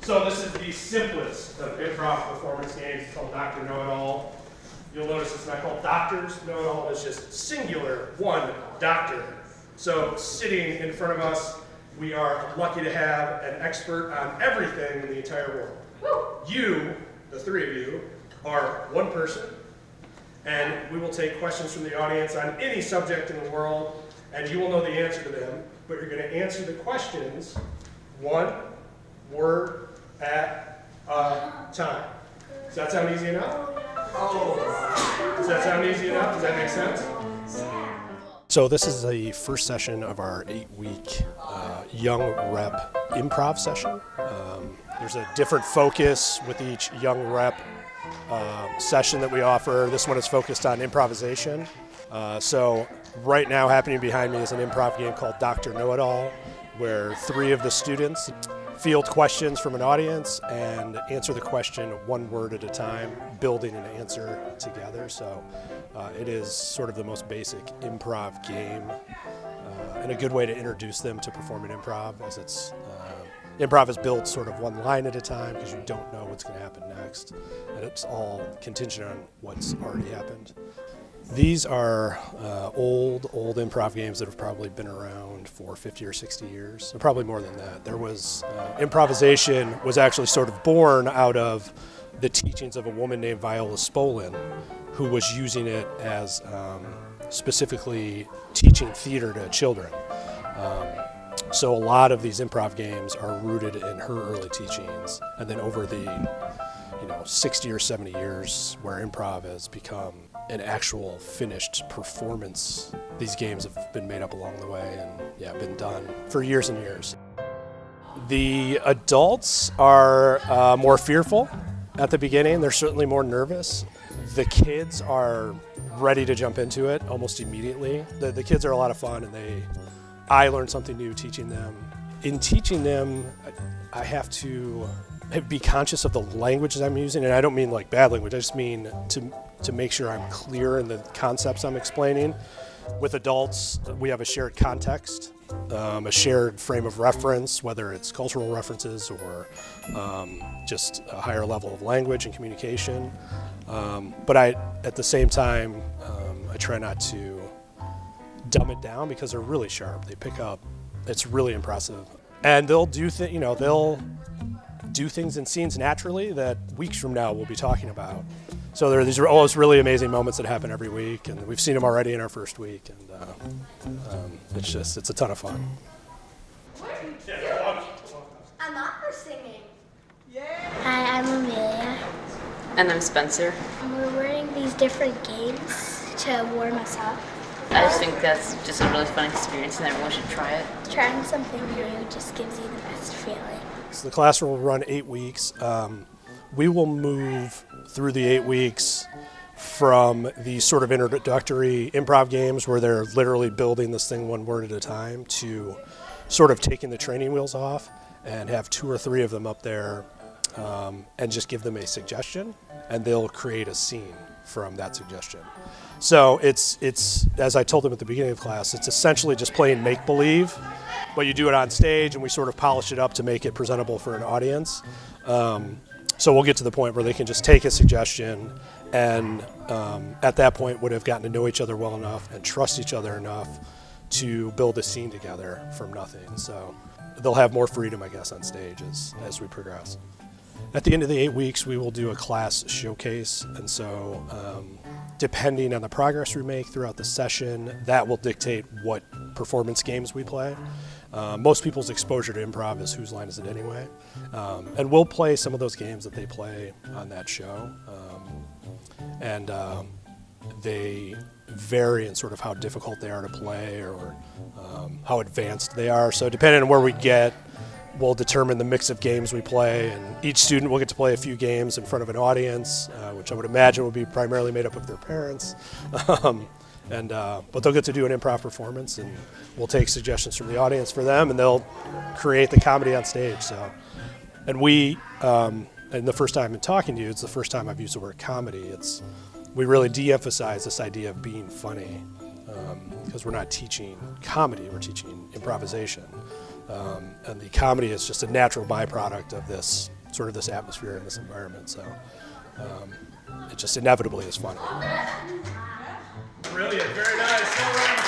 So this is the simplest of improv performance games. It's called Dr. Know-It-All. You'll notice it's not called Doctors Know-It-All. It's just singular, one doctor. So sitting in front of us, we are lucky to have an expert on everything in the entire world. You, the three of you, are one person, and we will take questions from the audience on any subject in the world, and you will know the answer to them, but you're going to answer the questions one word at a time. Does that sound easy enough? Does that sound easy enough? Does that make sense? So this is the first session of our 8-week Young Rep improv session. There's a different focus with each Young Rep session that we offer. This one is focused on improvisation. So right now happening behind me is an improv game called Dr. Know-It-All, where 3 of the students field questions from an audience and answer the question one word at a time, building an answer together. So it is sort of the most basic improv game and a good way to introduce them to performing improv, as it's improv is built sort of one line at a time because you don't know what's going to happen next, and it's all contingent on what's already happened. These are old improv games that have probably been around for 50 or 60 years, so probably more than that. There was improvisation was actually sort of born out of the teachings of a woman named Viola Spolin, who was using it as specifically teaching theater to children. So a lot of these improv games are rooted in her early teachings, and then over the 60 or 70 years where improv has become an actual finished performance, these games have been made up along the way and been done for years and years. The adults are more fearful at the beginning. They're certainly more nervous. The kids are ready to jump into it almost immediately. The kids are a lot of fun, and I learn something new teaching them. In teaching them, I have to be conscious of the languages I'm using, and I don't mean like bad language. I just mean to make sure I'm clear in the concepts I'm explaining. With adults, we have a shared context, a shared frame of reference, whether it's cultural references or just a higher level of language and communication. But at the same time, I try not to dumb it down because they're really sharp. They pick up. It's really impressive, and they'll do they'll do things in scenes naturally that weeks from now we'll be talking about. So there are these always really amazing moments that happen every week, and we've seen them already in our first week, and it's a ton of fun. I'm up for singing. Hi, I'm Amelia. And I'm Spencer. We're learning these different games to warm us up. I just think that's just a really fun experience and everyone should try it. Trying something new just gives you the best feeling. So the class will run 8 weeks. We will move through the 8 weeks from the sort of introductory improv games where they're literally building this thing one word at a time to sort of taking the training wheels off and have 2 or 3 of them up there and just give them a suggestion, and they'll create a scene from that suggestion. So it's as I told them at the beginning of class, it's essentially just playing make-believe, but you do it on stage and we sort of polish it up to make it presentable for an audience. So we'll get to the point where they can just take a suggestion and at that point would have gotten to know each other well enough and trust each other enough to build a scene together from nothing. So they'll have more freedom, I guess, on stage as we progress. At the end of the 8 weeks, we will do a class showcase, and so depending on the progress we make throughout the session, that will dictate what performance games we play. Most people's exposure to improv is Whose Line Is It Anyway? And we'll play some of those games that they play on that show. And they vary in sort of how difficult they are to play or how advanced they are. So depending on where we get, we'll determine the mix of games we play, and each student will get to play a few games in front of an audience, which I would imagine will be primarily made up of their parents. But they'll get to do an improv performance, and we'll take suggestions from the audience for them, and they'll create the comedy on stage. So, and and the first time I'm talking to you, it's the first time I've used the word comedy. We really de-emphasize this idea of being funny, because we're not teaching comedy, we're teaching improvisation. And the comedy is just a natural byproduct of this sort of this atmosphere and this environment. So it just inevitably is fun. Brilliant, very nice. All right.